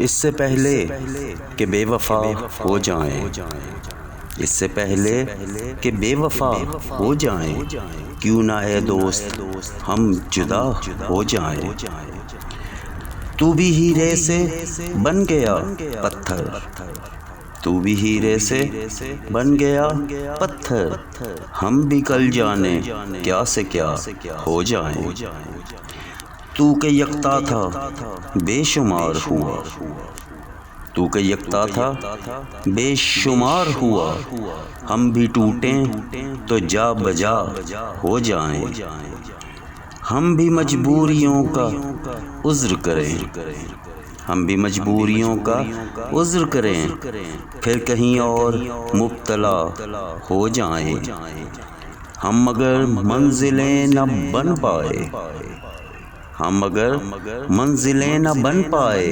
इससे पहले कि बेवफा हो जाएं, इससे पहले कि बेवफा हो जाएं, क्यों ना है दोस्त हम जुदा हो जाएं। तू भी हीरे से बन गया पत्थर, तू भी हीरे से बन गया पत्थर, हम भी कल जाने क्या से क्या हो जाएं। तू के यकता था बेशुमार हुआ, तू के यकता था बेशुमार हुआ, हम भी टूटें तो जा बजा हो जाएं। हम भी मजबूरियों का उज़्र करें, हम भी मजबूरियों का उज़्र करें, फिर कहीं और मुब्तला हो जाएं। हम मगर मंजिलें न बन पाए, हम अगर मंजिलें न बन पाए,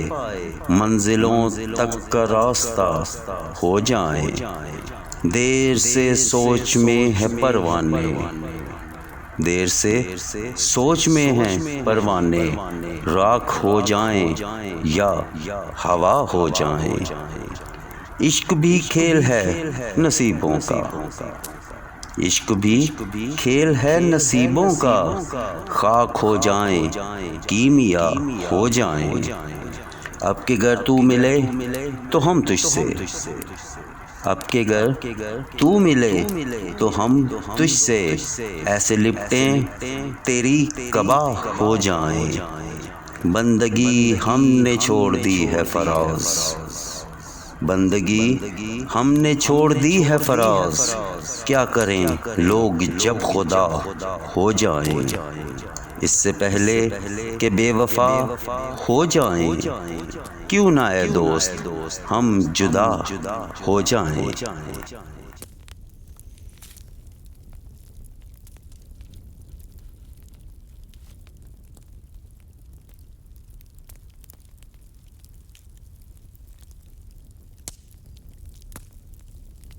मंजिलों तक का रास्ता हो जाएं। देर से सोच में है परवाने, देर से सोच में हैं परवाने, राख हो जाएं या हवा हो जाएं। इश्क भी खेल है नसीबों का, इश्क भी खेल है नसीबों का, खाक हो जाएं कीमिया हो जाएं। अब के घर तू मिले तो हम तुझसे, अब के घर तू मिले तो हम तुझसे, ऐसे लिपटें तेरी कबा हो जाएं। बंदगी हमने छोड़ दी है फराज, बंदगी हमने छोड़ दी है फराज, क्या करें लोग जब खुदा हो जाएं। इससे पहले कि बेवफा हो जाएं, क्यों ना है दोस्त हम जुदा हो जाएं।